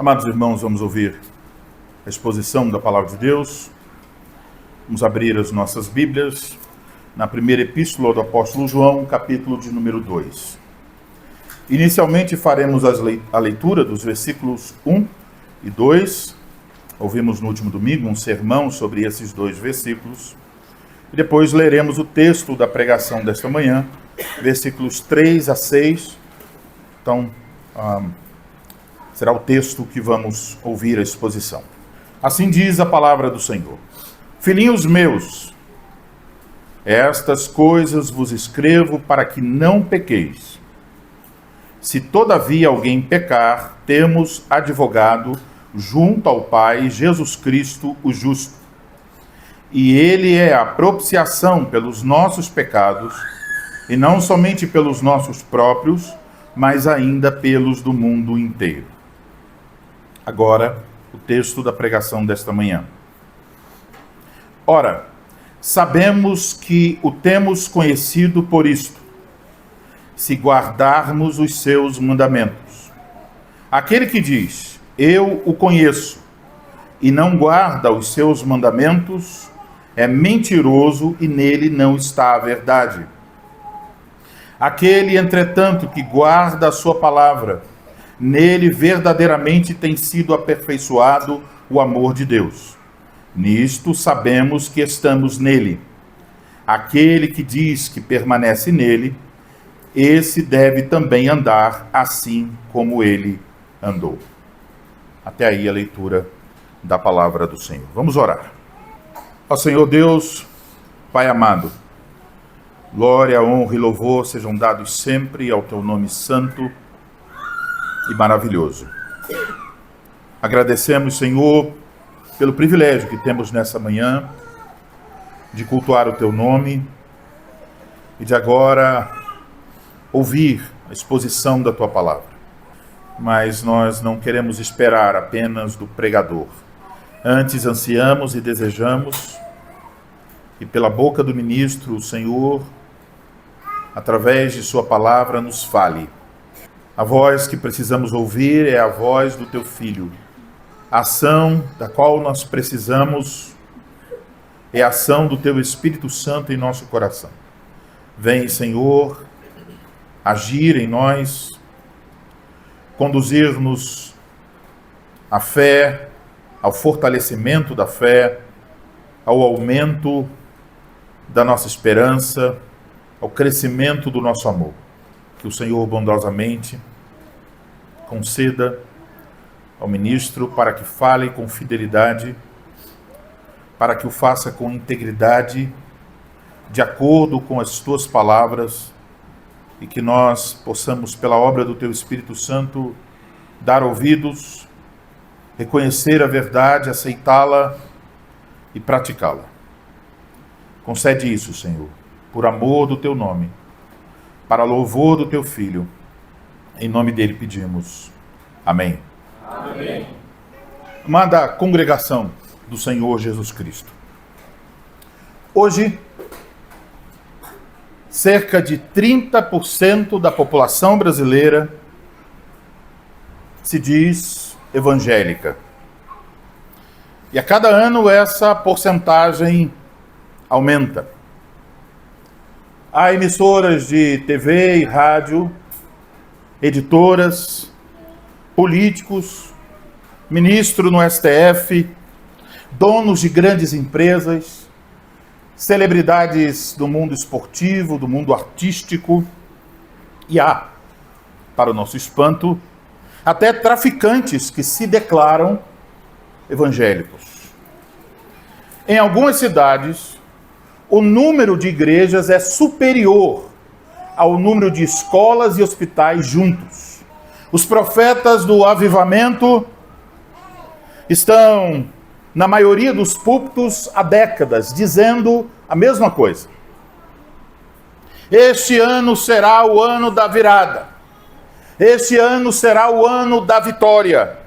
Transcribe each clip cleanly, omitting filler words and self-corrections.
Amados irmãos, vamos ouvir a exposição da Palavra de Deus. Vamos abrir as nossas Bíblias na primeira epístola do apóstolo João, capítulo de número 2. Inicialmente faremos a leitura dos versículos 1 e 2. Ouvimos no último domingo um sermão sobre esses dois versículos. E depois leremos o texto da pregação desta manhã, versículos 3 a 6. Então, será o texto que vamos ouvir a exposição. Assim diz a palavra do Senhor. Filhinhos meus, estas coisas vos escrevo para que não pequeis. Se todavia alguém pecar, temos advogado junto ao Pai, Jesus Cristo, o justo. E ele é a propiciação pelos nossos pecados, e não somente pelos nossos próprios, mas ainda pelos do mundo inteiro. Agora, o texto da pregação desta manhã. Ora, sabemos que o temos conhecido por isto, se guardarmos os seus mandamentos. Aquele que diz, eu o conheço, e não guarda os seus mandamentos, é mentiroso e nele não está a verdade. Aquele, entretanto, que guarda a sua palavra, nele verdadeiramente tem sido aperfeiçoado o amor de Deus. Nisto sabemos que estamos nele. Aquele que diz que permanece nele, esse deve também andar assim como ele andou. Até aí a leitura da palavra do Senhor. Vamos orar. Ó Senhor Deus, Pai amado, glória, honra e louvor sejam dados sempre ao teu nome santo e maravilhoso. Agradecemos, Senhor, pelo privilégio que temos nessa manhã de cultuar o teu nome e de agora ouvir a exposição da tua palavra. Mas nós não queremos esperar apenas do pregador. Antes ansiamos e desejamos que pela boca do ministro, o Senhor, através de sua palavra, nos fale. A voz que precisamos ouvir é a voz do teu Filho. A ação da qual nós precisamos é a ação do teu Espírito Santo em nosso coração. Vem, Senhor, agir em nós, conduzir-nos à fé, ao fortalecimento da fé, ao aumento da nossa esperança, ao crescimento do nosso amor. Que o Senhor bondosamente conceda ao ministro para que fale com fidelidade, para que o faça com integridade, de acordo com as tuas palavras, e que nós possamos, pela obra do teu Espírito Santo, dar ouvidos, reconhecer a verdade, aceitá-la e praticá-la. Concede isso, Senhor, por amor do teu nome, para louvor do teu Filho. Em nome dele pedimos. Amém. Amém. Amada congregação do Senhor Jesus Cristo. Hoje, cerca de 30% da população brasileira se diz evangélica. E a cada ano essa porcentagem aumenta. Há emissoras de TV e rádio, editoras, políticos, ministro no STF, donos de grandes empresas, celebridades do mundo esportivo, do mundo artístico, e há, para o nosso espanto, até traficantes que se declaram evangélicos. Em algumas cidades, o número de igrejas é superior ao número de escolas e hospitais juntos. Os profetas do avivamento estão, na maioria dos púlpitos, há décadas, dizendo a mesma coisa. Este ano será o ano da virada. Este ano será o ano da vitória.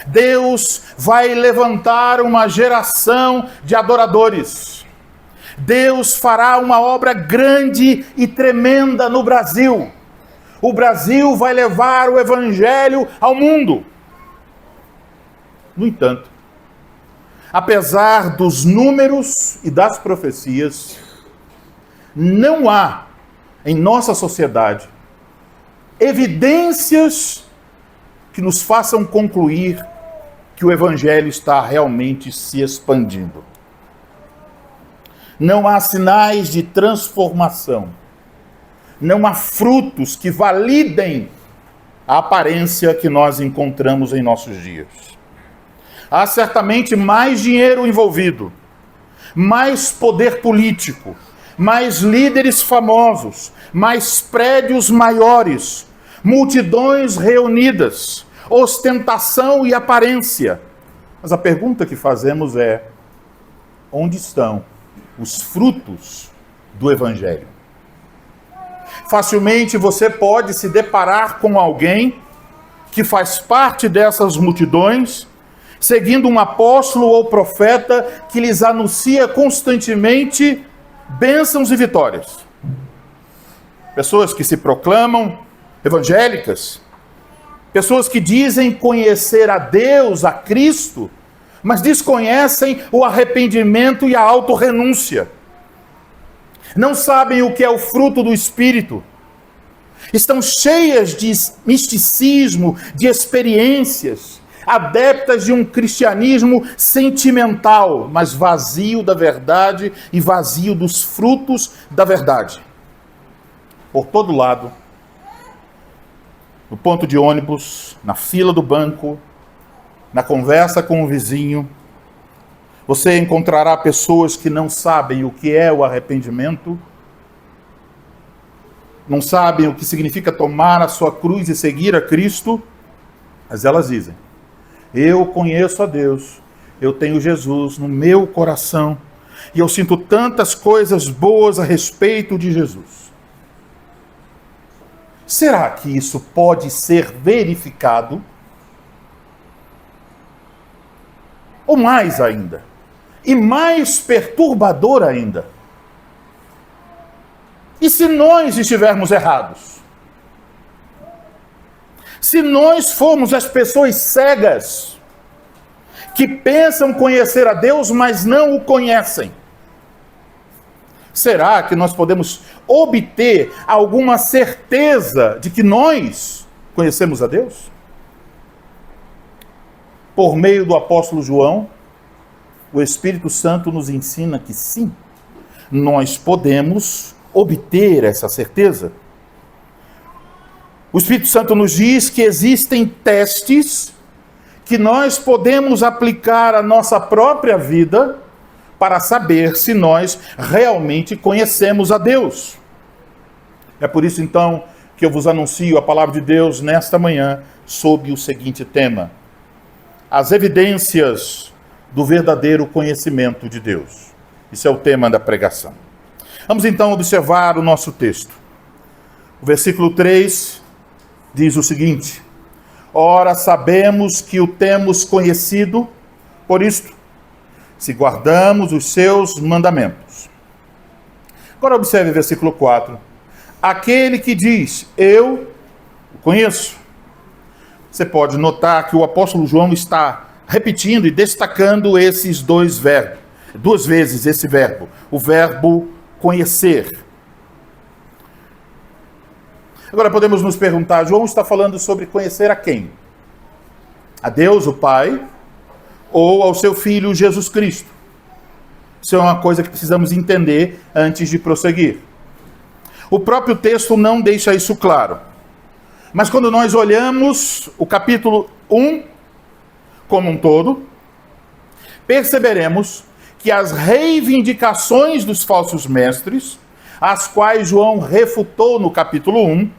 Deus vai levantar uma geração de adoradores. Deus fará uma obra grande e tremenda no Brasil. O Brasil vai levar o evangelho ao mundo. No entanto, apesar dos números e das profecias, não há em nossa sociedade evidências que nos façam concluir que o Evangelho está realmente se expandindo. Não há sinais de transformação. Não há frutos que validem a aparência que nós encontramos em nossos dias. Há certamente mais dinheiro envolvido, mais poder político, mais líderes famosos, mais prédios maiores, multidões reunidas, ostentação e aparência. Mas a pergunta que fazemos é: onde estão os frutos do Evangelho? Facilmente você pode se deparar com alguém que faz parte dessas multidões, seguindo um apóstolo ou profeta que lhes anuncia constantemente bênçãos e vitórias. Pessoas que se proclamam evangélicas, pessoas que dizem conhecer a Deus, a Cristo, mas desconhecem o arrependimento e a autorrenúncia. Não sabem o que é o fruto do Espírito. Estão cheias de misticismo, de experiências, adeptas de um cristianismo sentimental, mas vazio da verdade e vazio dos frutos da verdade. Por todo lado, no ponto de ônibus, na fila do banco, na conversa com o vizinho, você encontrará pessoas que não sabem o que é o arrependimento, não sabem o que significa tomar a sua cruz e seguir a Cristo, mas elas dizem: eu conheço a Deus, eu tenho Jesus no meu coração e eu sinto tantas coisas boas a respeito de Jesus. Será que isso pode ser verificado? Ou mais ainda, e mais perturbador ainda, e se nós estivermos errados? Se nós formos as pessoas cegas, que pensam conhecer a Deus, mas não o conhecem, será que nós podemos obter alguma certeza de que nós conhecemos a Deus? Por meio do apóstolo João, o Espírito Santo nos ensina que sim, nós podemos obter essa certeza. O Espírito Santo nos diz que existem testes que nós podemos aplicar à nossa própria vida para saber se nós realmente conhecemos a Deus. É por isso, então, que eu vos anuncio a palavra de Deus nesta manhã sob o seguinte tema: as evidências do verdadeiro conhecimento de Deus. Isso é o tema da pregação. Vamos então observar o nosso texto. O versículo 3 diz o seguinte: ora, sabemos que o temos conhecido por isto, se guardamos os seus mandamentos. Agora observe o versículo 4. Aquele que diz, eu o conheço. Você pode notar que o apóstolo João está repetindo e destacando esses dois verbos, duas vezes esse verbo, o verbo conhecer. Agora podemos nos perguntar, João está falando sobre conhecer a quem? A Deus, o Pai, ou ao seu Filho Jesus Cristo? Isso é uma coisa que precisamos entender antes de prosseguir. O próprio texto não deixa isso claro. Mas quando nós olhamos o capítulo 1 como um todo, perceberemos que as reivindicações dos falsos mestres, as quais João refutou no capítulo 1,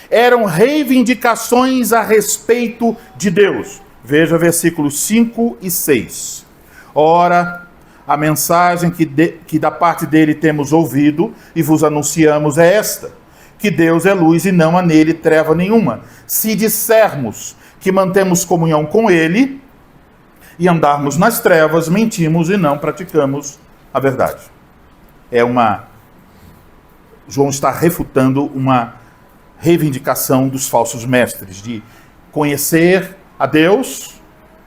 eram reivindicações a respeito de Deus. Veja versículos 5 e 6. Ora, a mensagem que da parte dele temos ouvido e vos anunciamos é esta: que Deus é luz e não há nele treva nenhuma. Se dissermos que mantemos comunhão com ele e andarmos nas trevas, mentimos e não praticamos a verdade. João está refutando uma reivindicação dos falsos mestres, de conhecer a Deus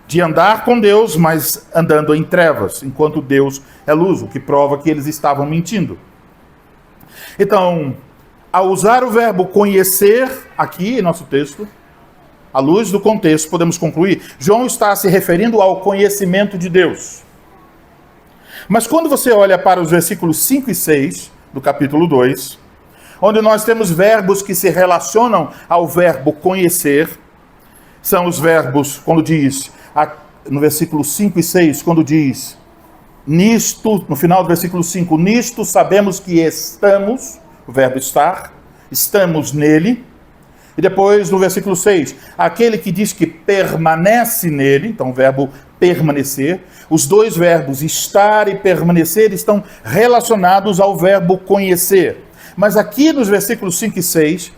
de andar com Deus, mas andando em trevas, enquanto Deus é luz, o que prova que eles estavam mentindo. Então, ao usar o verbo conhecer aqui em nosso texto, à luz do contexto, podemos concluir, João está se referindo ao conhecimento de Deus. Mas quando você olha para os versículos 5 e 6 do capítulo 2, onde nós temos verbos que se relacionam ao verbo conhecer, são os verbos, quando diz, no versículo 5 e 6, quando diz, nisto, no final do versículo 5, nisto sabemos que estamos, o verbo estar, estamos nele. E depois, no versículo 6, aquele que diz que permanece nele, então o verbo permanecer, os dois verbos estar e permanecer estão relacionados ao verbo conhecer. Mas aqui nos versículos 5 e 6,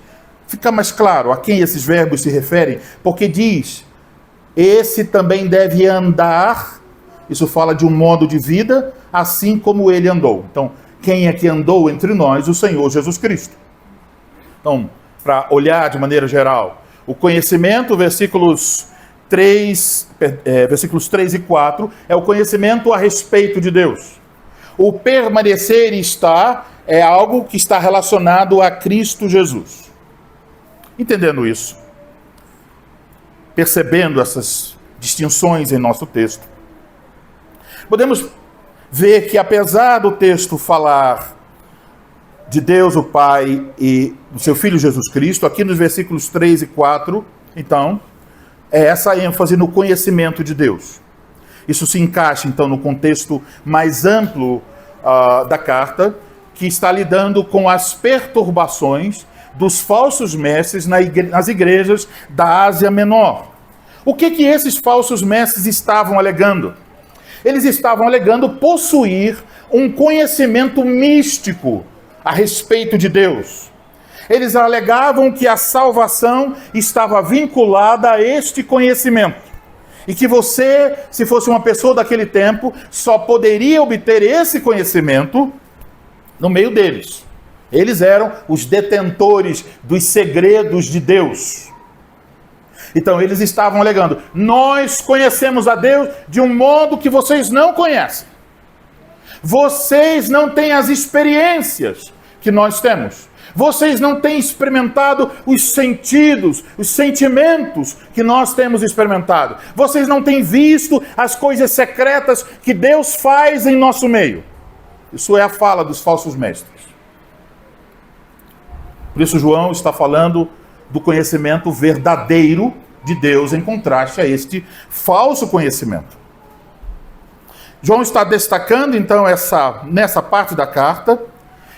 fica mais claro a quem esses verbos se referem, porque diz, esse também deve andar, isso fala de um modo de vida, assim como ele andou. Então, quem é que andou entre nós? O Senhor Jesus Cristo. Então, para olhar de maneira geral, o conhecimento, versículos 3 e 4, é o conhecimento a respeito de Deus. O permanecer e estar é algo que está relacionado a Cristo Jesus. Entendendo isso, percebendo essas distinções em nosso texto, podemos ver que apesar do texto falar de Deus o Pai e do seu Filho Jesus Cristo, aqui nos versículos 3 e 4, então, é essa ênfase no conhecimento de Deus. Isso se encaixa, então, no contexto mais amplo da carta, que está lidando com as perturbações dos falsos mestres nas igrejas da Ásia Menor. O que esses falsos mestres estavam alegando? Eles estavam alegando possuir um conhecimento místico a respeito de Deus. Eles alegavam que a salvação estava vinculada a este conhecimento. E que você, se fosse uma pessoa daquele tempo, só poderia obter esse conhecimento no meio deles. Eles eram os detentores dos segredos de Deus. Então eles estavam alegando, nós conhecemos a Deus de um modo que vocês não conhecem. Vocês não têm as experiências que nós temos. Vocês não têm experimentado os sentidos, os sentimentos que nós temos experimentado. Vocês não têm visto as coisas secretas que Deus faz em nosso meio. Isso é a fala dos falsos mestres. Por isso João está falando do conhecimento verdadeiro de Deus em contraste a este falso conhecimento. João está destacando então nessa parte da carta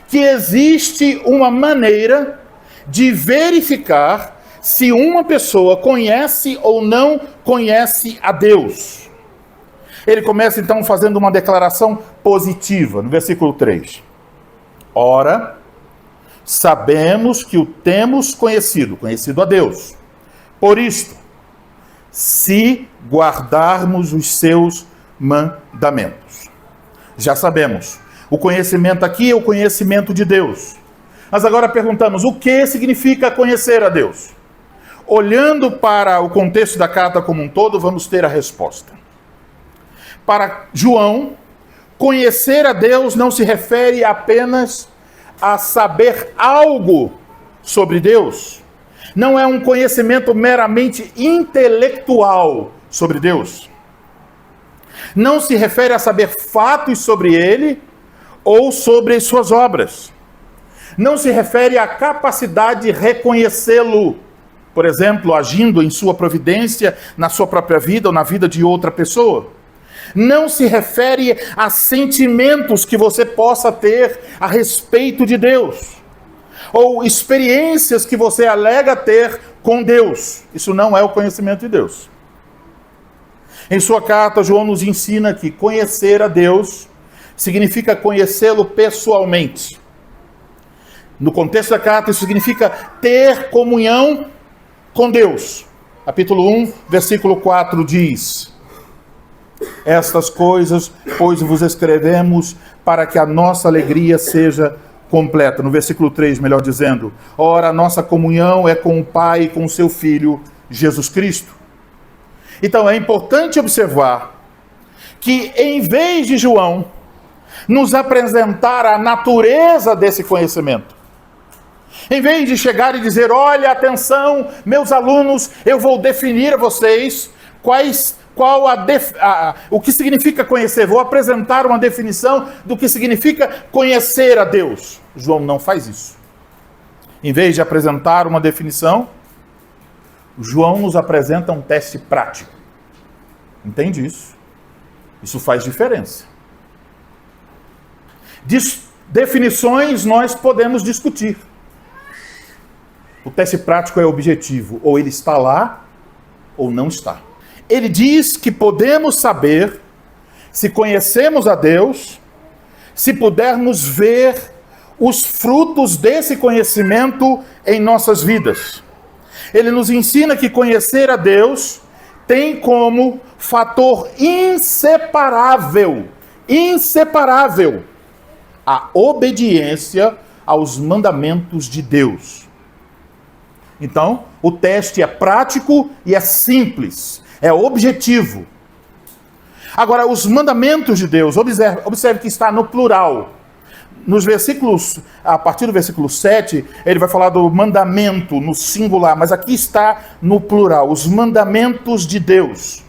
que existe uma maneira de verificar se uma pessoa conhece ou não conhece a Deus. Ele começa então fazendo uma declaração positiva, no versículo 3. Ora, sabemos que o temos conhecido a Deus. Por isto, se guardarmos os seus mandamentos. Já sabemos. O conhecimento aqui é o conhecimento de Deus. Mas agora perguntamos, o que significa conhecer a Deus? Olhando para o contexto da carta como um todo, vamos ter a resposta. Para João, conhecer a Deus não se refere apenas a saber algo sobre Deus. Não é um conhecimento meramente intelectual sobre Deus. Não se refere a saber fatos sobre Ele ou sobre as suas obras. Não se refere à capacidade de reconhecê-lo, por exemplo, agindo em sua providência, na sua própria vida ou na vida de outra pessoa. Não se refere a sentimentos que você possa ter a respeito de Deus, ou experiências que você alega ter com Deus. Isso não é o conhecimento de Deus. Em sua carta, João nos ensina que conhecer a Deus significa conhecê-lo pessoalmente. No contexto da carta, isso significa ter comunhão com Deus. Capítulo 1, versículo 4 diz: estas coisas, pois, vos escrevemos para que a nossa alegria seja completa. No versículo 3, melhor dizendo, ora, a nossa comunhão é com o Pai e com o seu Filho, Jesus Cristo. Então é importante observar que, em vez de João nos apresentar a natureza desse conhecimento, em vez de chegar e dizer, olha, atenção, meus alunos, eu vou definir a vocês o que significa conhecer, vou apresentar uma definição do que significa conhecer a Deus. João não faz isso. Em vez de apresentar uma definição, João nos apresenta um teste prático. Entende isso? Isso faz diferença. Definições nós podemos discutir. O teste prático é objetivo. Ou ele está lá, ou não está. Ele diz que podemos saber se conhecemos a Deus, se pudermos ver os frutos desse conhecimento em nossas vidas. Ele nos ensina que conhecer a Deus tem como fator inseparável a obediência aos mandamentos de Deus. Então, o teste é prático e é simples, é objetivo. Agora, os mandamentos de Deus, observe que está no plural. Nos versículos, a partir do versículo 7, ele vai falar do mandamento no singular, mas aqui está no plural, os mandamentos de Deus.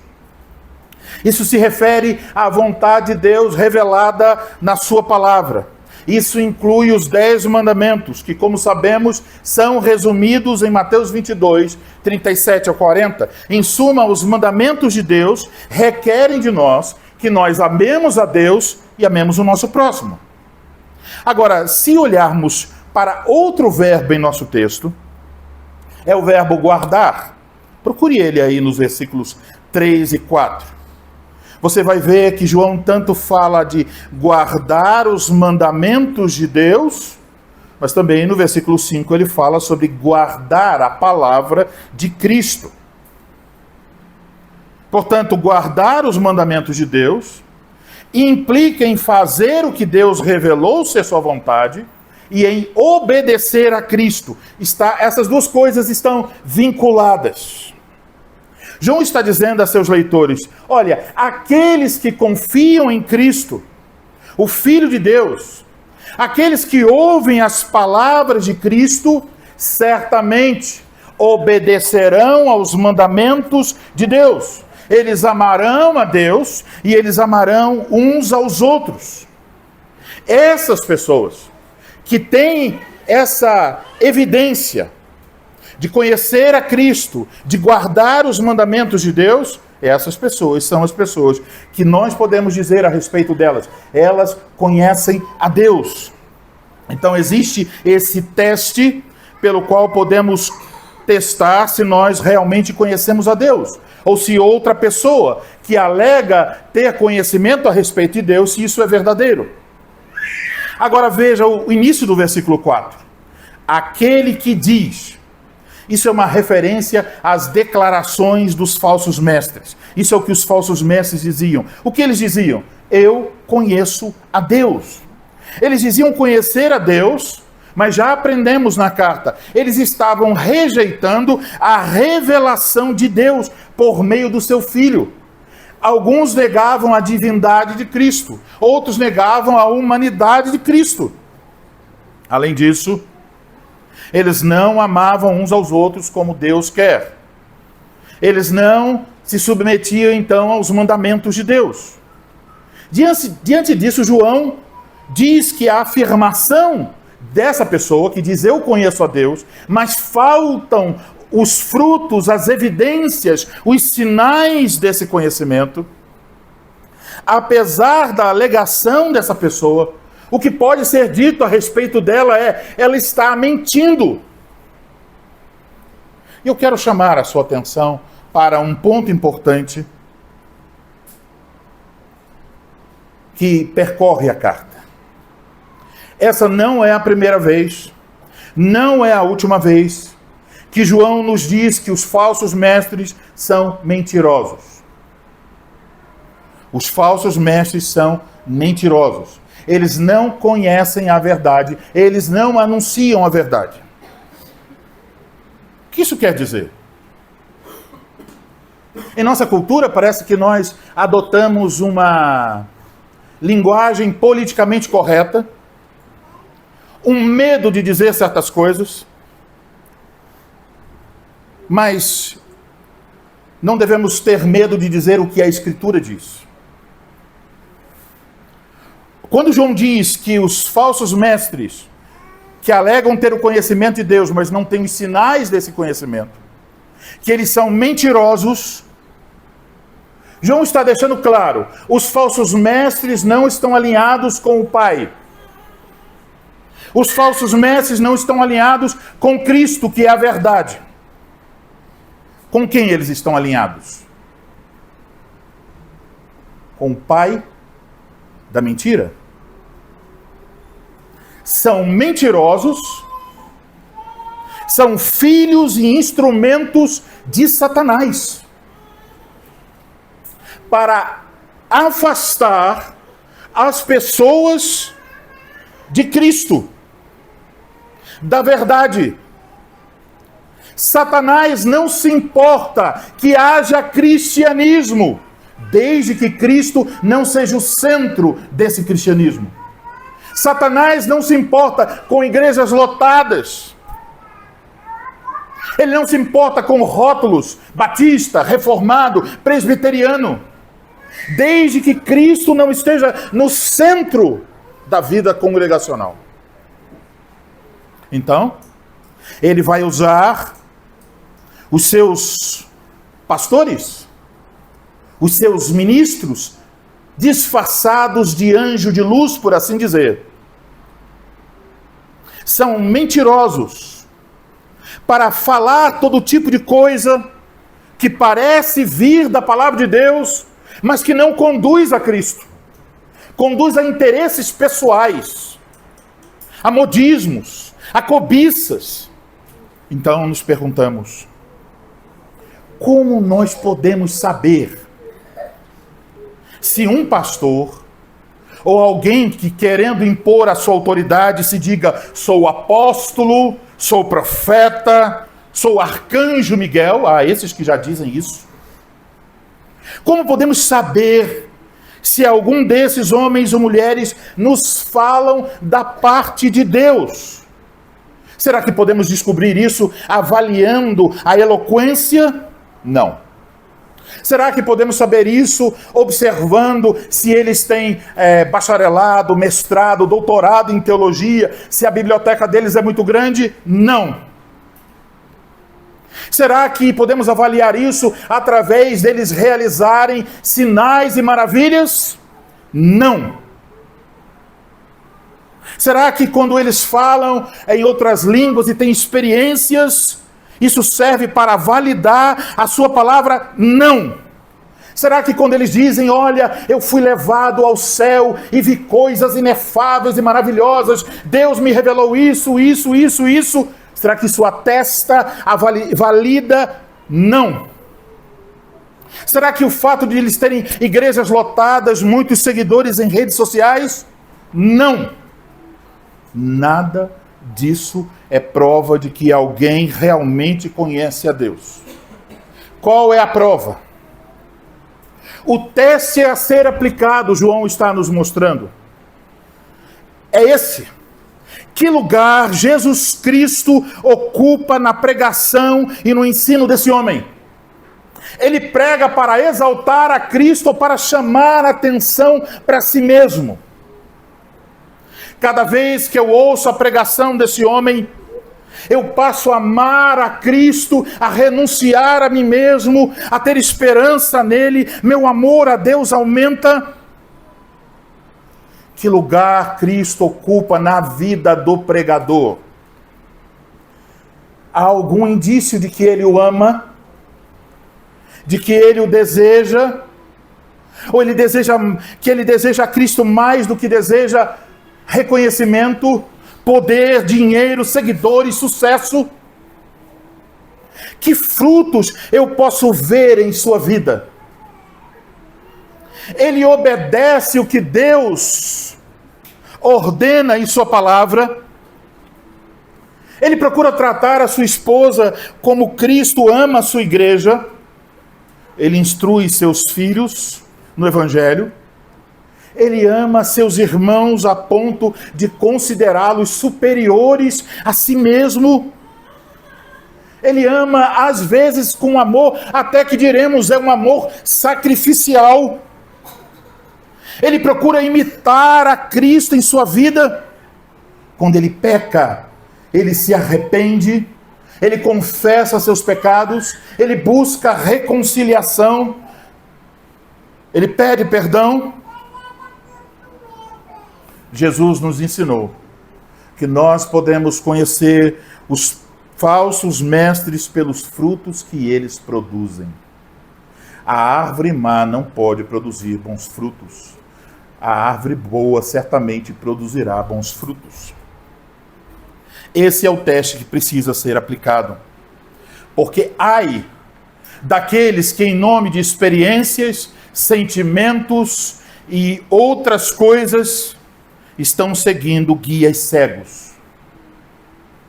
Isso se refere à vontade de Deus revelada na sua palavra. Isso inclui os 10 mandamentos, que, como sabemos, são resumidos em Mateus 22, 37 a 40. Em suma, os mandamentos de Deus requerem de nós que nós amemos a Deus e amemos o nosso próximo. Agora, se olharmos para outro verbo em nosso texto, é o verbo guardar. Procure ele aí nos versículos 3 e 4. Você vai ver que João tanto fala de guardar os mandamentos de Deus, mas também no versículo 5 ele fala sobre guardar a palavra de Cristo. Portanto, guardar os mandamentos de Deus implica em fazer o que Deus revelou ser sua vontade e em obedecer a Cristo. Essas duas coisas estão vinculadas. João está dizendo a seus leitores, olha, aqueles que confiam em Cristo, o Filho de Deus, aqueles que ouvem as palavras de Cristo, certamente obedecerão aos mandamentos de Deus. Eles amarão a Deus e eles amarão uns aos outros. Essas pessoas que têm essa evidência de conhecer a Cristo, de guardar os mandamentos de Deus, essas pessoas são as pessoas que nós podemos dizer a respeito delas. Elas conhecem a Deus. Então existe esse teste pelo qual podemos testar se nós realmente conhecemos a Deus. Ou se outra pessoa que alega ter conhecimento a respeito de Deus, se isso é verdadeiro. Agora veja o início do versículo 4. Aquele que diz... Isso é uma referência às declarações dos falsos mestres. Isso é o que os falsos mestres diziam. O que eles diziam? Eu conheço a Deus. Eles diziam conhecer a Deus, mas já aprendemos na carta. Eles estavam rejeitando a revelação de Deus por meio do seu Filho. Alguns negavam a divindade de Cristo. Outros negavam a humanidade de Cristo. Além disso, eles não amavam uns aos outros como Deus quer. Eles não se submetiam, então, aos mandamentos de Deus. Diante disso, João diz que a afirmação dessa pessoa, que diz eu conheço a Deus, mas faltam os frutos, as evidências, os sinais desse conhecimento, apesar da alegação dessa pessoa, o que pode ser dito a respeito dela é, ela está mentindo. E eu quero chamar a sua atenção para um ponto importante que percorre a carta. Essa não é a primeira vez, não é a última vez que João nos diz que os falsos mestres são mentirosos. Os falsos mestres são mentirosos. Eles não conhecem a verdade, eles não anunciam a verdade. O que isso quer dizer? Em nossa cultura, parece que nós adotamos uma linguagem politicamente correta, um medo de dizer certas coisas, mas não devemos ter medo de dizer o que a Escritura diz. Quando João diz que os falsos mestres, que alegam ter o conhecimento de Deus, mas não têm os sinais desse conhecimento, que eles são mentirosos, João está deixando claro, os falsos mestres não estão alinhados com o Pai. Os falsos mestres não estão alinhados com Cristo, que é a verdade. Com quem eles estão alinhados? Com o pai da mentira. São mentirosos, são filhos e instrumentos de Satanás para afastar as pessoas de Cristo, da verdade. Satanás não se importa que haja cristianismo, desde que Cristo não seja o centro desse cristianismo. Satanás não se importa com igrejas lotadas. Ele não se importa com rótulos, batista, reformado, presbiteriano, desde que Cristo não esteja no centro da vida congregacional. Então, ele vai usar os seus pastores, os seus ministros, disfarçados de anjo de luz, por assim dizer. São mentirosos para falar todo tipo de coisa que parece vir da palavra de Deus, mas que não conduz a Cristo. Conduz a interesses pessoais, a modismos, a cobiças. Então nos perguntamos, como nós podemos saber se um pastor ou alguém que querendo impor a sua autoridade se diga, sou apóstolo, sou profeta, sou arcanjo Miguel, há esses que já dizem isso. Como podemos saber se algum desses homens ou mulheres nos falam da parte de Deus? Será que podemos descobrir isso avaliando a eloquência? Não. Será que podemos saber isso observando se eles têm bacharelado, mestrado, doutorado em teologia, se a biblioteca deles é muito grande? Não. Será que podemos avaliar isso através deles realizarem sinais e maravilhas? Não. Será que quando eles falam em outras línguas e têm experiências, isso serve para validar a sua palavra? Não. Será que quando eles dizem, olha, eu fui levado ao céu e vi coisas inefáveis e maravilhosas, Deus me revelou isso, será que isso atesta, valida? Não. Será que o fato de eles terem igrejas lotadas, muitos seguidores em redes sociais? Não. Nada disso é prova de que alguém realmente conhece a Deus. Qual é a prova? O teste a ser aplicado, João está nos mostrando, é esse. Que lugar Jesus Cristo ocupa na pregação e no ensino desse homem? Ele prega para exaltar a Cristo ou para chamar a atenção para si mesmo? Cada vez que eu ouço a pregação desse homem, eu passo a amar a Cristo, a renunciar a mim mesmo, a ter esperança nele, meu amor a Deus aumenta. Que lugar Cristo ocupa na vida do pregador? Há algum indício de que ele o ama? De que ele o deseja? Ou ele deseja a Cristo mais do que deseja reconhecimento, poder, dinheiro, seguidores, sucesso? Que frutos eu posso ver em sua vida? Ele obedece o que Deus ordena em sua palavra? Ele procura tratar a sua esposa como Cristo ama a sua igreja? ele instrui seus filhos no Evangelho. Ele ama seus irmãos a ponto de considerá-los superiores a si mesmo. Ele ama, às vezes, com amor, até que diremos, é um amor sacrificial. Ele procura imitar a Cristo em sua vida. Quando ele peca, ele se arrepende, ele confessa seus pecados, ele busca reconciliação, ele pede perdão. Jesus nos ensinou que nós podemos conhecer os falsos mestres pelos frutos que eles produzem. A árvore má não pode produzir bons frutos. A árvore boa certamente produzirá bons frutos. Esse é o teste que precisa ser aplicado. Porque ai daqueles que, em nome de experiências, sentimentos e outras coisas, estão seguindo guias cegos.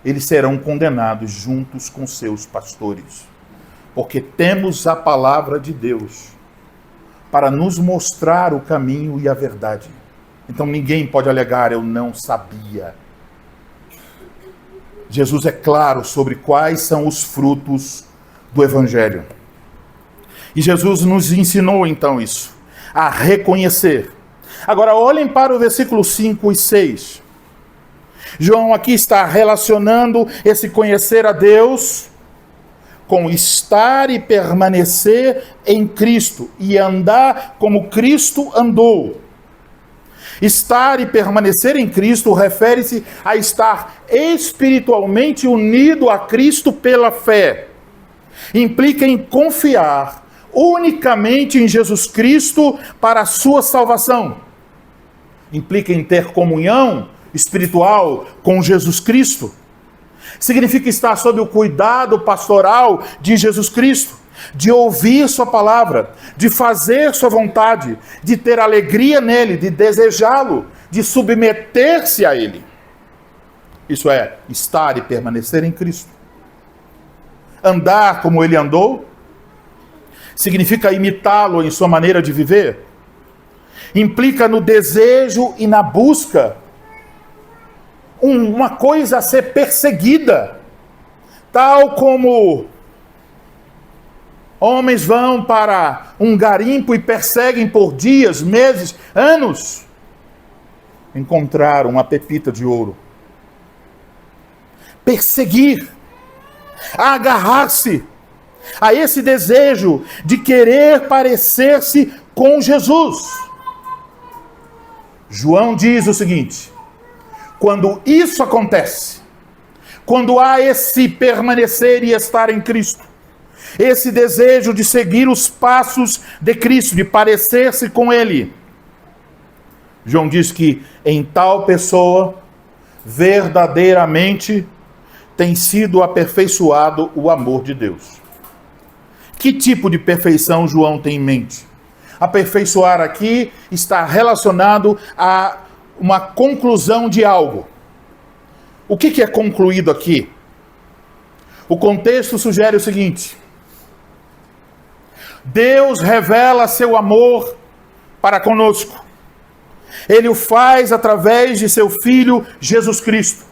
Eles serão condenados juntos com seus pastores. Porque temos a palavra de Deus para nos mostrar o caminho e a verdade. Então ninguém pode alegar, eu não sabia. Jesus é claro sobre quais são os frutos do Evangelho. E Jesus nos ensinou então isso, a reconhecer. Agora olhem para o versículo 5 e 6. João aqui está relacionando esse conhecer a Deus com estar e permanecer em Cristo e andar como Cristo andou. Estar e permanecer em Cristo refere-se a estar espiritualmente unido a Cristo pela fé. Implica em confiar unicamente em Jesus Cristo para a sua salvação. Implica em ter comunhão espiritual com Jesus Cristo. Significa estar sob o cuidado pastoral de Jesus Cristo, de ouvir sua palavra, de fazer sua vontade, de ter alegria nele, de desejá-lo, de submeter-se a ele. Isso é, estar e permanecer em Cristo. Andar como ele andou, significa imitá-lo em sua maneira de viver. Implica no desejo e na busca. Uma coisa a ser perseguida, tal como homens vão para um garimpo e perseguem por dias, meses, anos, encontrar uma pepita de ouro. Perseguir, agarrar-se a esse desejo de querer parecer-se com Jesus. João diz o seguinte: quando isso acontece, quando há esse permanecer e estar em Cristo, esse desejo de seguir os passos de Cristo, de parecer-se com Ele, João diz que em tal pessoa, verdadeiramente, tem sido aperfeiçoado o amor de Deus. Que tipo de perfeição João tem em mente? Aperfeiçoar aqui está relacionado a uma conclusão de algo. O que é concluído aqui? O contexto sugere o seguinte: Deus revela seu amor para conosco. Ele o faz através de seu Filho Jesus Cristo,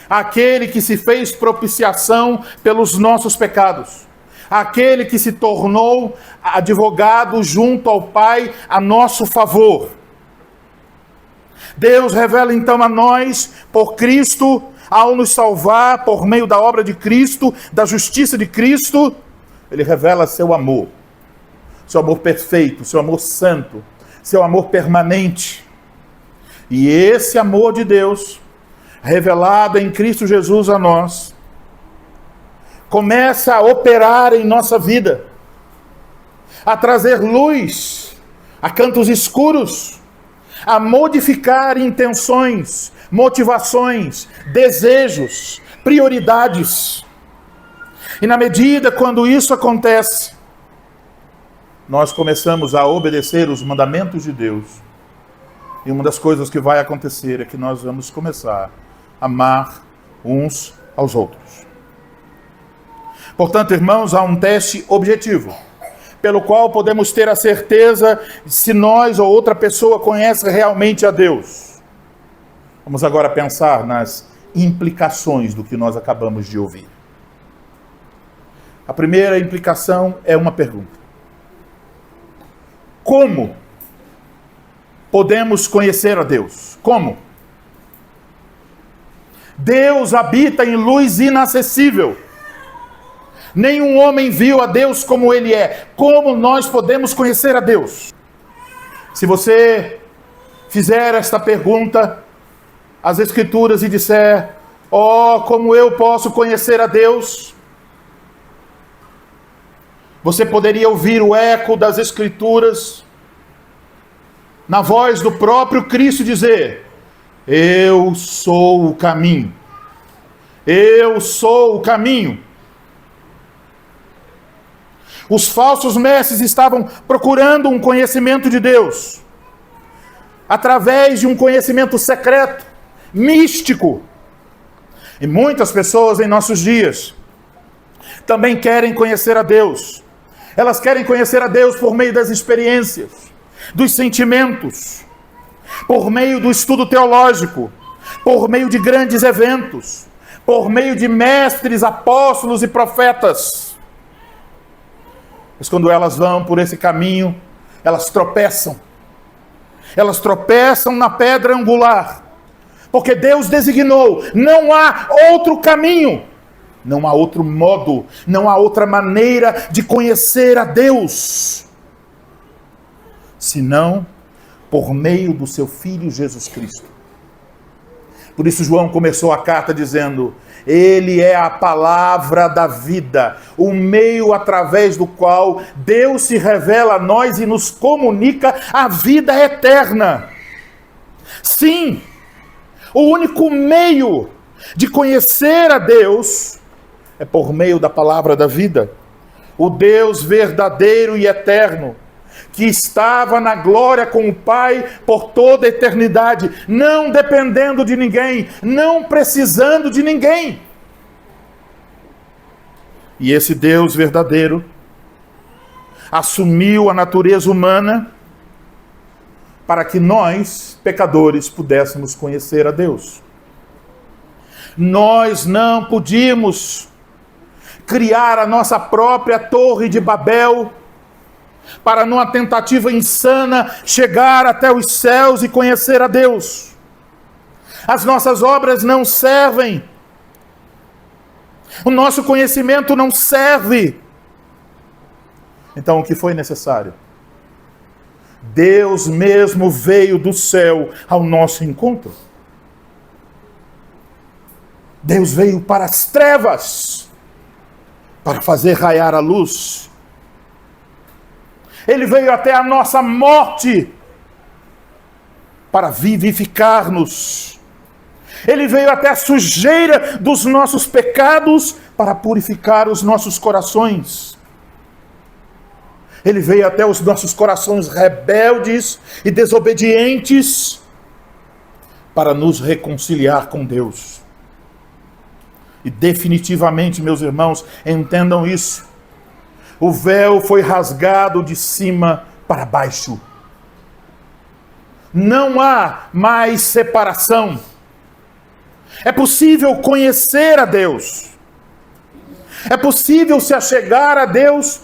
aquele que se fez propiciação pelos nossos pecados, aquele que se tornou advogado junto ao Pai a nosso favor. Deus revela então a nós, por Cristo, ao nos salvar por meio da obra de Cristo, da justiça de Cristo, Ele revela seu amor perfeito, seu amor santo, seu amor permanente. E esse amor de Deus, revelado em Cristo Jesus a nós, começa a operar em nossa vida, a trazer luz a cantos escuros, a modificar intenções, motivações, desejos, prioridades. E na medida quando isso acontece, nós começamos a obedecer os mandamentos de Deus. E uma das coisas que vai acontecer é que nós vamos começar a amar uns aos outros. Portanto, irmãos, há um teste objetivo pelo qual podemos ter a certeza se nós ou outra pessoa conhece realmente a Deus. Vamos agora pensar nas implicações do que nós acabamos de ouvir. A primeira implicação é uma pergunta: como podemos conhecer a Deus? Como? Deus habita em luz inacessível. Nenhum homem viu a Deus como Ele é. Como nós podemos conhecer a Deus? Se você fizer esta pergunta às Escrituras e disser: oh, como eu posso conhecer a Deus? Você poderia ouvir o eco das Escrituras na voz do próprio Cristo dizer: eu sou o caminho. Eu sou o caminho. Os falsos mestres estavam procurando um conhecimento de Deus através de um conhecimento secreto, místico. E muitas pessoas em nossos dias também querem conhecer a Deus. Elas querem conhecer a Deus por meio das experiências, dos sentimentos, por meio do estudo teológico, por meio de grandes eventos, por meio de mestres, apóstolos e profetas. Mas quando elas vão por esse caminho, elas tropeçam. Elas tropeçam na pedra angular. Porque Deus designou, não há outro caminho, não há outro modo, não há outra maneira de conhecer a Deus, senão por meio do seu Filho Jesus Cristo. Por isso João começou a carta dizendo: Ele é a palavra da vida, o meio através do qual Deus se revela a nós e nos comunica a vida eterna. Sim, o único meio de conhecer a Deus é por meio da palavra da vida. O Deus verdadeiro e eterno, que estava na glória com o Pai por toda a eternidade, não dependendo de ninguém, não precisando de ninguém. E esse Deus verdadeiro assumiu a natureza humana para que nós, pecadores, pudéssemos conhecer a Deus. Nós não podíamos criar a nossa própria Torre de Babel para, numa tentativa insana, chegar até os céus e conhecer a Deus. As nossas obras não servem. O nosso conhecimento não serve. Então, o que foi necessário? Deus mesmo veio do céu ao nosso encontro. Deus veio para as trevas, para fazer raiar a luz. Ele veio até a nossa morte, para vivificar-nos. Ele veio até a sujeira dos nossos pecados, para purificar os nossos corações. Ele veio até os nossos corações rebeldes e desobedientes, para nos reconciliar com Deus. E definitivamente, meus irmãos, entendam isso. O véu foi rasgado de cima para baixo. Não há mais separação. É possível conhecer a Deus. É possível se achegar a Deus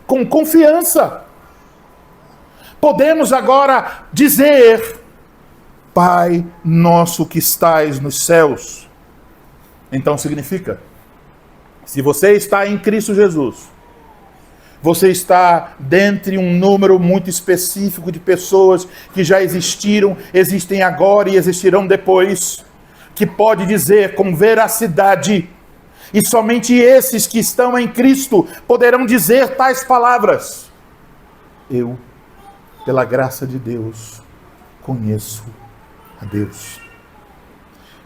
com confiança. Podemos agora dizer: Pai nosso que estais nos céus. Então significa, se você está em Cristo Jesus, você está dentre um número muito específico de pessoas que já existiram, existem agora e existirão depois, que pode dizer com veracidade, e somente esses que estão em Cristo poderão dizer tais palavras: eu, pela graça de Deus, conheço a Deus.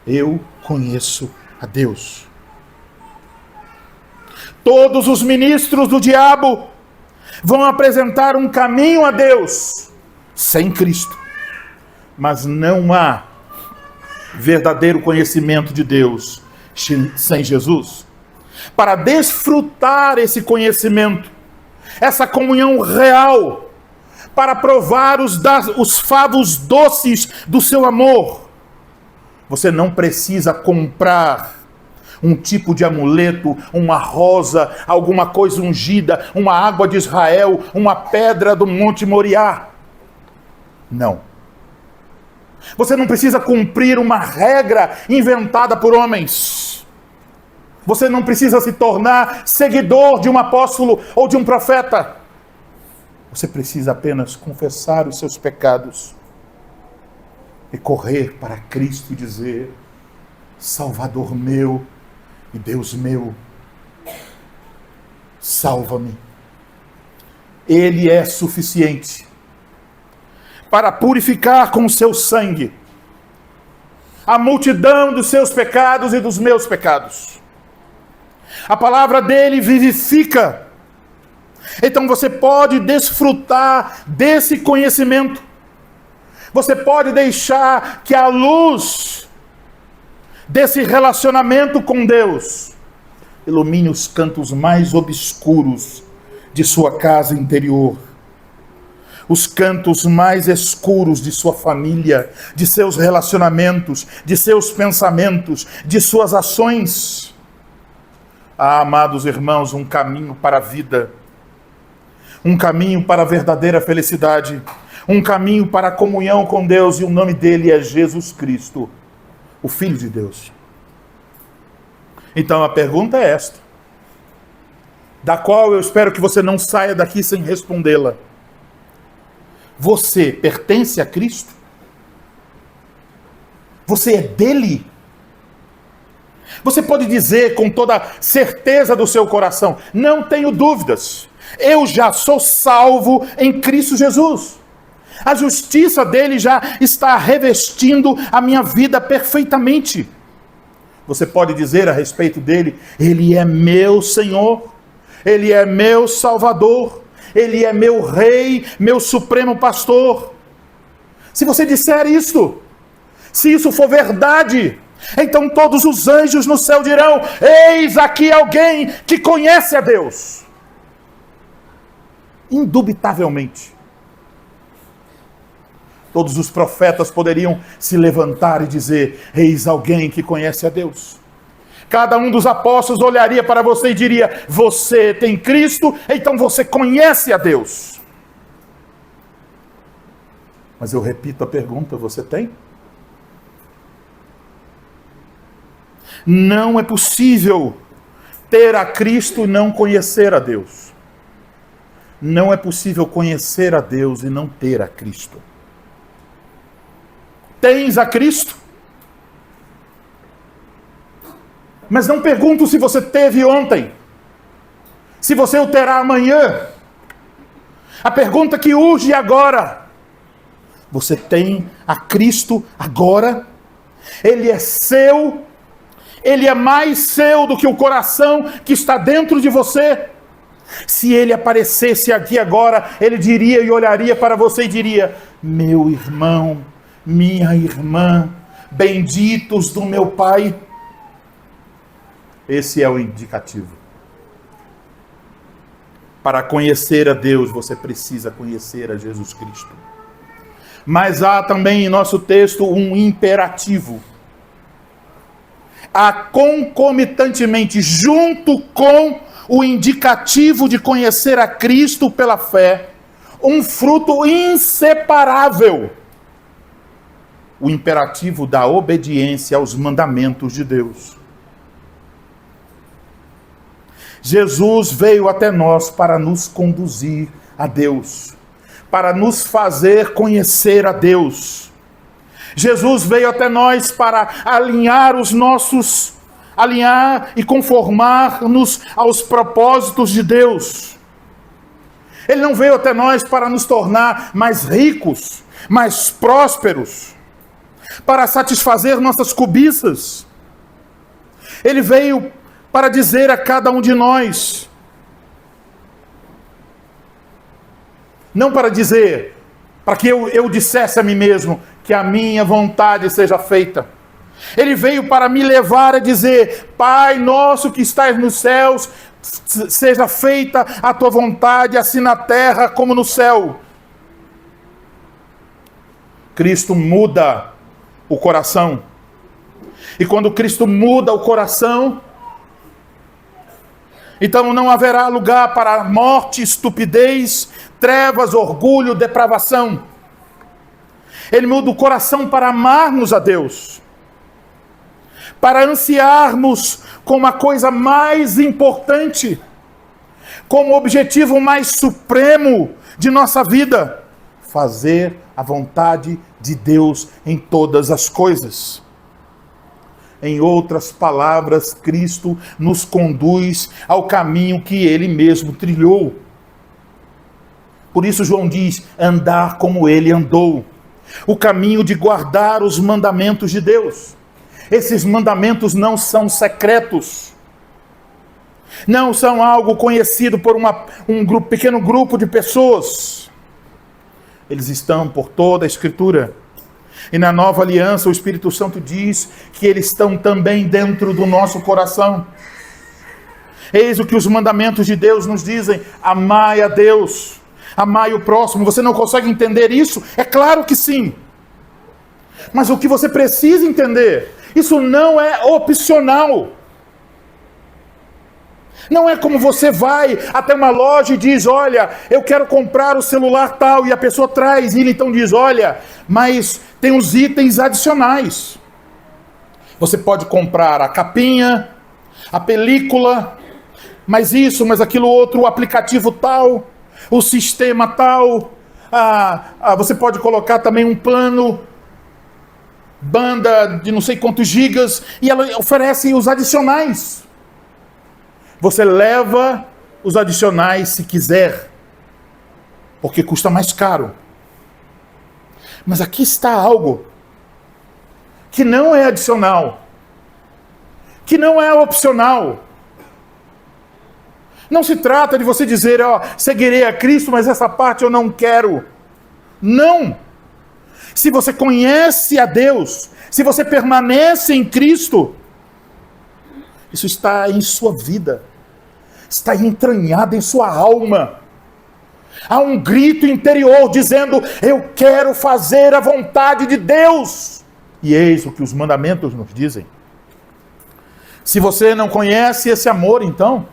Eu conheço a Deus. Todos os ministros do diabo vão apresentar um caminho a Deus sem Cristo. Mas não há verdadeiro conhecimento de Deus sem Jesus. Para desfrutar esse conhecimento, essa comunhão real, para provar os favos doces do seu amor. Você não precisa comprar um tipo de amuleto, uma rosa, alguma coisa ungida, uma água de Israel, uma pedra do Monte Moriá. Não. Você não precisa cumprir uma regra inventada por homens. Você não precisa se tornar seguidor de um apóstolo ou de um profeta. Você precisa apenas confessar os seus pecados e correr para Cristo e dizer: Salvador meu e Deus meu, salva-me. Ele é suficiente para purificar com o seu sangue a multidão dos seus pecados e dos meus pecados. A palavra dele vivifica. Então você pode desfrutar desse conhecimento. Você pode deixar que a luz desse relacionamento com Deus ilumine os cantos mais obscuros de sua casa interior, os cantos mais escuros de sua família, de seus relacionamentos, de seus pensamentos, de suas ações. Ah, amados irmãos, um caminho para a vida, um caminho para a verdadeira felicidade, um caminho para a comunhão com Deus, e o nome dele é Jesus Cristo, o Filho de Deus. Então a pergunta é esta, da qual eu espero que você não saia daqui sem respondê-la. Você pertence a Cristo? Você é dele? Você pode dizer com toda certeza do seu coração: não tenho dúvidas, eu já sou salvo em Cristo Jesus. A justiça dele já está revestindo a minha vida perfeitamente. Você pode dizer a respeito dele: ele é meu Senhor, ele é meu Salvador, ele é meu Rei, meu Supremo Pastor. Se você disser isto, se isso for verdade, então todos os anjos no céu dirão: eis aqui alguém que conhece a Deus. Indubitavelmente. Todos os profetas poderiam se levantar e dizer: eis alguém que conhece a Deus. Cada um dos apóstolos olharia para você e diria: você tem Cristo, então você conhece a Deus. Mas eu repito a pergunta: você tem? Não é possível ter a Cristo e não conhecer a Deus. Não é possível conhecer a Deus e não ter a Cristo. Tens a Cristo? Mas não pergunto se você teve ontem, se você o terá amanhã. A pergunta que urge agora: você tem a Cristo agora? Ele é seu? Ele é mais seu do que o coração que está dentro de você? Se ele aparecesse aqui agora, ele diria e olharia para você e diria: meu irmão, minha irmã, benditos do meu Pai. Esse é o indicativo. Para conhecer a Deus, você precisa conhecer a Jesus Cristo. Mas há também em nosso texto um imperativo. Há concomitantemente, junto com o indicativo de conhecer a Cristo pela fé, um fruto inseparável: o imperativo da obediência aos mandamentos de Deus. Jesus veio até nós para nos conduzir a Deus, para nos fazer conhecer a Deus. Jesus veio até nós para alinhar e conformar-nos aos propósitos de Deus. Ele não veio até nós para nos tornar mais ricos, mais prósperos, para satisfazer nossas cobiças. Ele veio para dizer a cada um de nós, não para dizer, para que eu dissesse a mim mesmo que a minha vontade seja feita. Ele veio para me levar a dizer: Pai nosso que estás nos céus, seja feita a tua vontade, assim na terra como no céu. Cristo muda o coração. E quando Cristo muda o coração, então não haverá lugar para morte, estupidez, trevas, orgulho, depravação. Ele muda o coração para amarmos a Deus, para ansiarmos como a coisa mais importante, como o objetivo mais supremo de nossa vida, fazer a vontade de Deus em todas as coisas. Em outras palavras, Cristo nos conduz ao caminho que Ele mesmo trilhou. Por isso João diz, andar como Ele andou. O caminho de guardar os mandamentos de Deus. Esses mandamentos não são secretos. Não são algo conhecido por um pequeno grupo de pessoas. Eles estão por toda a Escritura. E na nova aliança, o Espírito Santo diz que eles estão também dentro do nosso coração. Eis o que os mandamentos de Deus nos dizem: amai a Deus, amai o próximo. Você não consegue entender isso? É claro que sim. Mas o que você precisa entender, isso não é opcional. Não é como você vai até uma loja e diz, olha, eu quero comprar o celular tal, e a pessoa traz, e ele então diz, olha, mas tem os itens adicionais. Você pode comprar a capinha, a película, mas isso, mas aquilo outro, o aplicativo tal, o sistema tal, você pode colocar também um plano, banda de não sei quantos gigas, e ela oferece os adicionais. Você leva os adicionais se quiser, porque custa mais caro. Mas aqui está algo que não é adicional, que não é opcional. Não se trata de você dizer, seguirei a Cristo, mas essa parte eu não quero. Não! Se você conhece a Deus, se você permanece em Cristo, isso está em sua vida, está entranhado em sua alma. Há um grito interior dizendo, eu quero fazer a vontade de Deus. E eis o que os mandamentos nos dizem. Se você não conhece esse amor, então,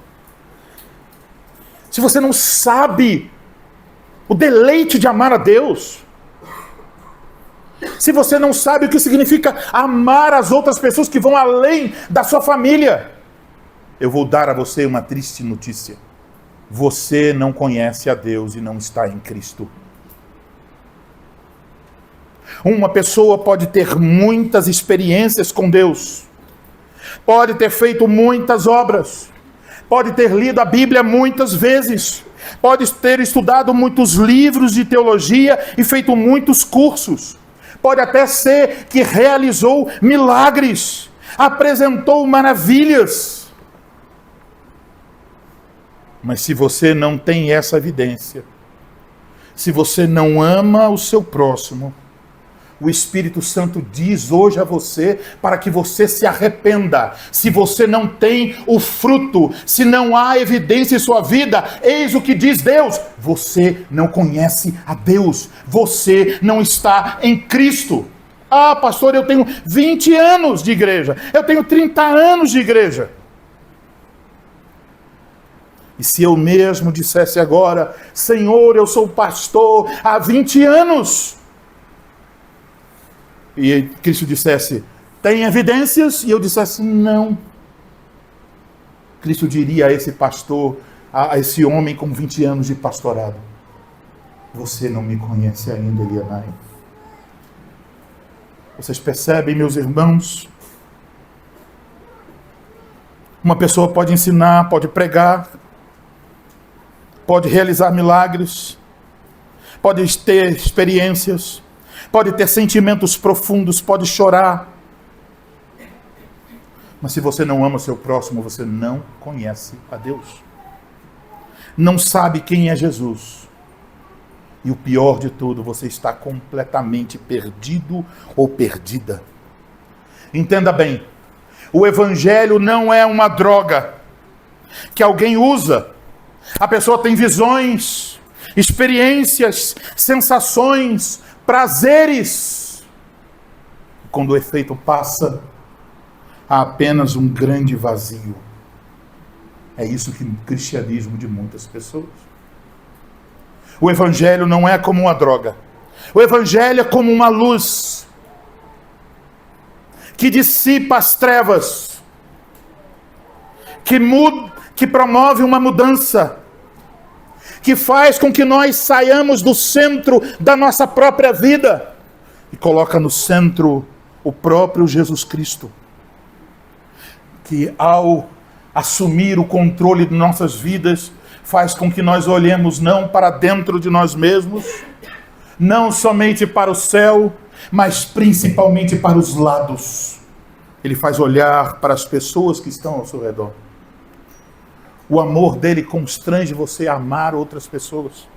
se você não sabe o deleite de amar a Deus, se você não sabe o que significa amar as outras pessoas que vão além da sua família, eu vou dar a você uma triste notícia. Você não conhece a Deus e não está em Cristo. Uma pessoa pode ter muitas experiências com Deus, pode ter feito muitas obras, pode ter lido a Bíblia muitas vezes, pode ter estudado muitos livros de teologia e feito muitos cursos, pode até ser que realizou milagres, apresentou maravilhas. Mas se você não tem essa evidência, se você não ama o seu próximo, o Espírito Santo diz hoje a você para que você se arrependa. Se você não tem o fruto, se não há evidência em sua vida, eis o que diz Deus: você não conhece a Deus, você não está em Cristo. Ah, pastor, eu tenho 20 anos de igreja, eu tenho 30 anos de igreja. E se eu mesmo dissesse agora, Senhor, eu sou pastor há 20 anos, e Cristo dissesse, tem evidências? E eu dissesse, não. Cristo diria a esse pastor, a esse homem com 20 anos de pastorado, você não me conhece ainda, Elianai. Vocês percebem, meus irmãos? Uma pessoa pode ensinar, pode pregar, pode realizar milagres, pode ter experiências, pode ter sentimentos profundos, pode chorar. Mas se você não ama o seu próximo, você não conhece a Deus. Não sabe quem é Jesus. E o pior de tudo, você está completamente perdido ou perdida. Entenda bem, o Evangelho não é uma droga. que alguém usa. A pessoa tem visões, experiências, sensações, prazeres. Quando o efeito passa, há apenas um grande vazio. É isso que o cristianismo de muitas pessoas. O evangelho não é como uma droga. O evangelho é como uma luz que dissipa as trevas, que promove uma mudança, que faz com que nós saiamos do centro da nossa própria vida e coloca no centro o próprio Jesus Cristo, que ao assumir o controle de nossas vidas, faz com que nós olhemos não para dentro de nós mesmos, não somente para o céu, mas principalmente para os lados. Ele faz olhar para as pessoas que estão ao seu redor. O amor dele constrange você a amar outras pessoas.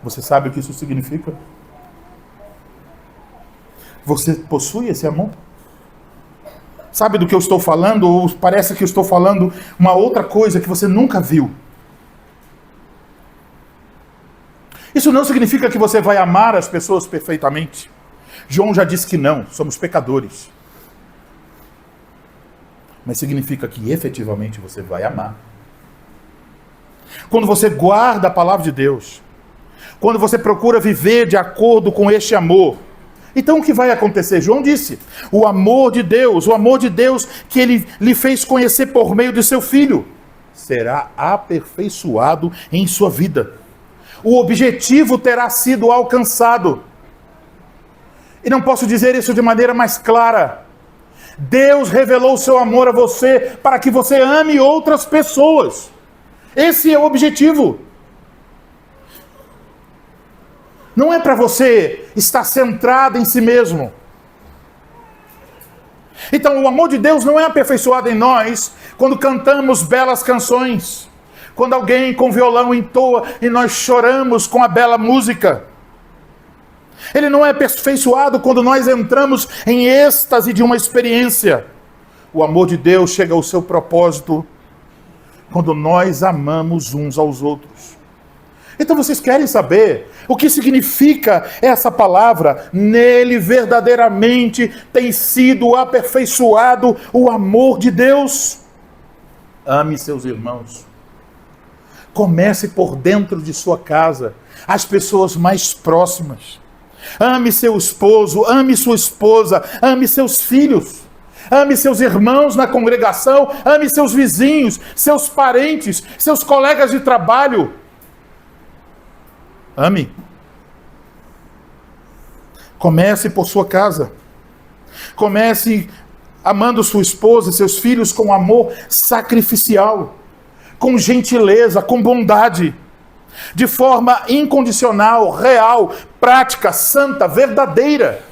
Você sabe o que isso significa? Você possui esse amor? Sabe do que eu estou falando? Ou parece que eu estou falando uma outra coisa que você nunca viu. Isso não significa que você vai amar as pessoas perfeitamente. João já disse que não, somos pecadores. Mas significa que efetivamente você vai amar. Quando você guarda a palavra de Deus, quando você procura viver de acordo com este amor, então o que vai acontecer? João disse, o amor de Deus que ele lhe fez conhecer por meio de seu Filho, será aperfeiçoado em sua vida. O objetivo terá sido alcançado. E não posso dizer isso de maneira mais clara. Deus revelou o seu amor a você para que você ame outras pessoas. Esse é o objetivo. Não é para você estar centrado em si mesmo. Então, o amor de Deus não é aperfeiçoado em nós quando cantamos belas canções, quando alguém com violão entoa e nós choramos com a bela música. Ele não é aperfeiçoado quando nós entramos em êxtase de uma experiência. O amor de Deus chega ao seu propósito quando nós amamos uns aos outros. Então vocês querem saber o que significa essa palavra? Nele verdadeiramente tem sido aperfeiçoado o amor de Deus. Ame seus irmãos. Comece por dentro de sua casa, as pessoas mais próximas. Ame seu esposo, ame sua esposa, ame seus filhos. Ame seus irmãos na congregação, ame seus vizinhos, seus parentes, seus colegas de trabalho. Ame. Comece por sua casa. Comece amando sua esposa e seus filhos com amor sacrificial, com gentileza, com bondade, de forma incondicional, real, prática, santa, verdadeira.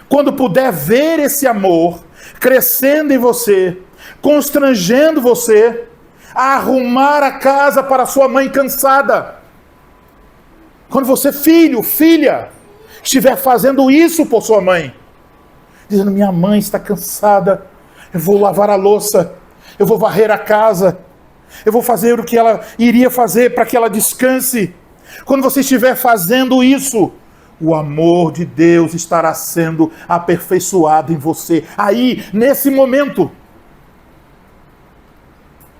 Quando puder ver esse amor crescendo em você, constrangendo você a arrumar a casa para sua mãe cansada. Quando você, filho, filha, estiver fazendo isso por sua mãe, dizendo, minha mãe está cansada, eu vou lavar a louça, eu vou varrer a casa, eu vou fazer o que ela iria fazer para que ela descanse. Quando você estiver fazendo isso, o amor de Deus estará sendo aperfeiçoado em você. Aí, nesse momento,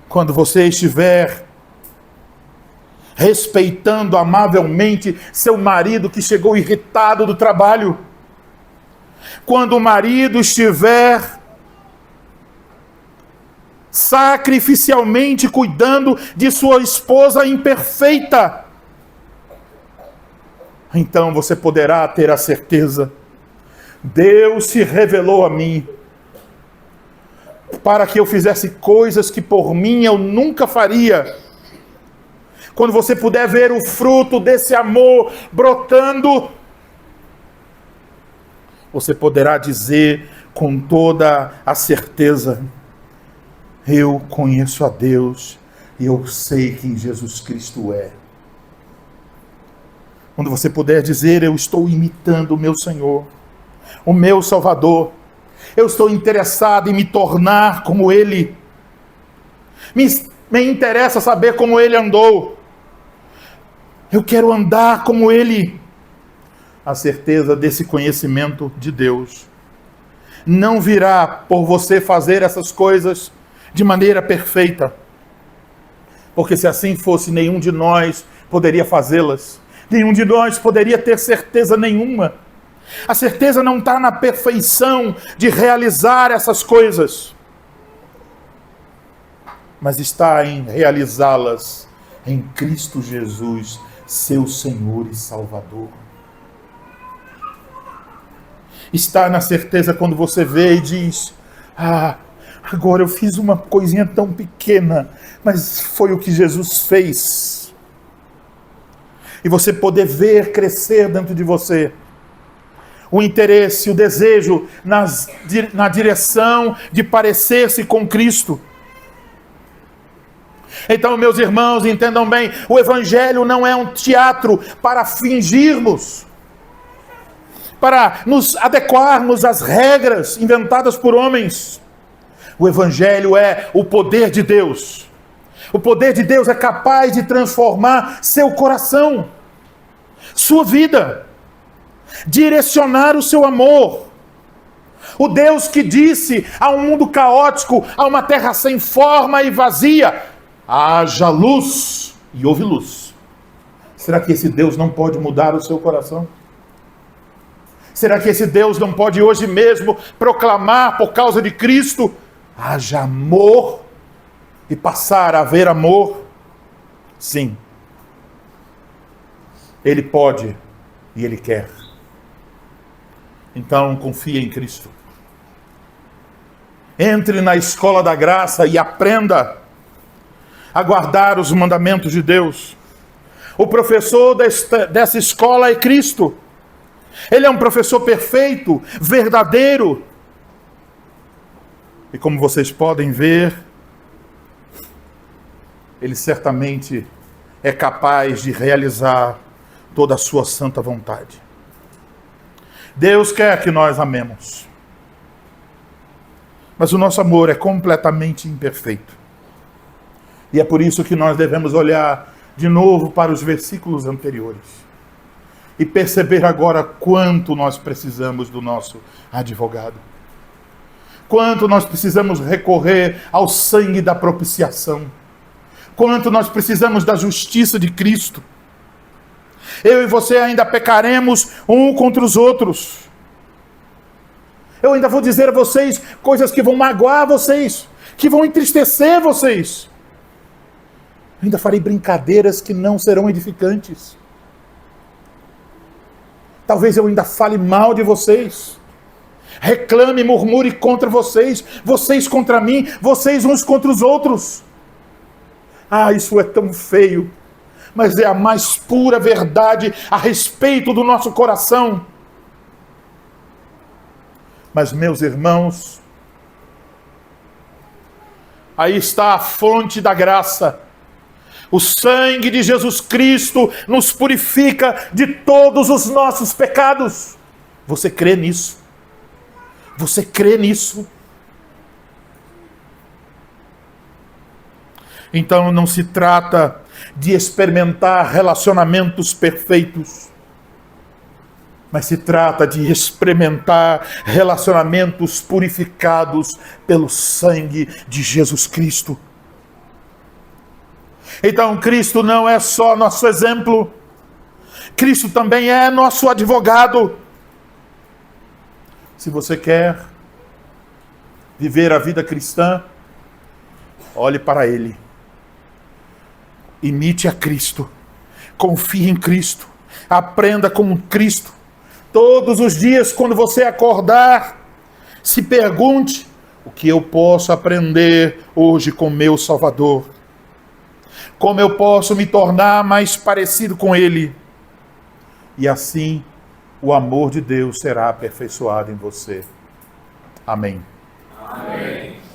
quando você estiver respeitando amavelmente seu marido que chegou irritado do trabalho, quando o marido estiver sacrificialmente cuidando de sua esposa imperfeita, então você poderá ter a certeza, Deus se revelou a mim para que eu fizesse coisas que por mim eu nunca faria. Quando você puder ver o fruto desse amor brotando, você poderá dizer com toda a certeza, eu conheço a Deus e eu sei quem Jesus Cristo é. Quando você puder dizer, eu estou imitando o meu Senhor, o meu Salvador, eu estou interessado em me tornar como Ele. Me interessa saber como ele andou. Eu quero andar como ele. A certeza desse conhecimento de Deus não virá por você fazer essas coisas de maneira perfeita. Porque se assim fosse, nenhum de nós poderia fazê-las. Nenhum de nós poderia ter certeza nenhuma. A certeza não está na perfeição de realizar essas coisas, mas está em realizá-las em Cristo Jesus, seu Senhor e Salvador. Está na certeza quando você vê e diz: agora eu fiz uma coisinha tão pequena, mas foi o que Jesus fez. E você poder ver crescer dentro de você o interesse, o desejo na direção de parecer-se com Cristo. Então, meus irmãos, entendam bem, o Evangelho não é um teatro para fingirmos, para nos adequarmos às regras inventadas por homens. O Evangelho é o poder de Deus. O poder de Deus é capaz de transformar seu coração, sua vida, direcionar o seu amor. O Deus que disse a um mundo caótico, a uma terra sem forma e vazia: haja luz, e houve luz. Será que esse Deus não pode mudar o seu coração? Será que esse Deus não pode hoje mesmo proclamar, por causa de Cristo, haja amor, e passar a haver amor? Sim. Ele pode e Ele quer. Então, confie em Cristo. Entre na escola da graça e aprenda a guardar os mandamentos de Deus. O professor dessa escola é Cristo. Ele é um professor perfeito, verdadeiro. E como vocês podem ver, ele certamente é capaz de realizar toda a sua santa vontade. Deus quer que nós amemos. Mas o nosso amor é completamente imperfeito. E é por isso que nós devemos olhar de novo para os versículos anteriores e perceber agora quanto nós precisamos do nosso advogado. Quanto nós precisamos recorrer ao sangue da propiciação. Quanto nós precisamos da justiça de Cristo. Eu e você ainda pecaremos um contra os outros. Eu ainda vou dizer a vocês coisas que vão magoar vocês, que vão entristecer vocês. Eu ainda farei brincadeiras que não serão edificantes. Talvez eu ainda fale mal de vocês. Reclame, murmure contra vocês. Vocês contra mim. Vocês uns contra os outros. Isso é tão feio. Mas é a mais pura verdade a respeito do nosso coração. Mas, meus irmãos, aí está a fonte da graça. O sangue de Jesus Cristo nos purifica de todos os nossos pecados. Você crê nisso? Você crê nisso? Então não se trata de experimentar relacionamentos perfeitos, mas se trata de experimentar relacionamentos purificados pelo sangue de Jesus Cristo. Então Cristo não é só nosso exemplo, Cristo também é nosso advogado. Se você quer viver a vida cristã, olhe para Ele. Imite a Cristo. Confie em Cristo. Aprenda com Cristo. Todos os dias, quando você acordar, se pergunte: o que eu posso aprender hoje com meu Salvador? Como eu posso me tornar mais parecido com Ele? E assim, o amor de Deus será aperfeiçoado em você. Amém. Amém.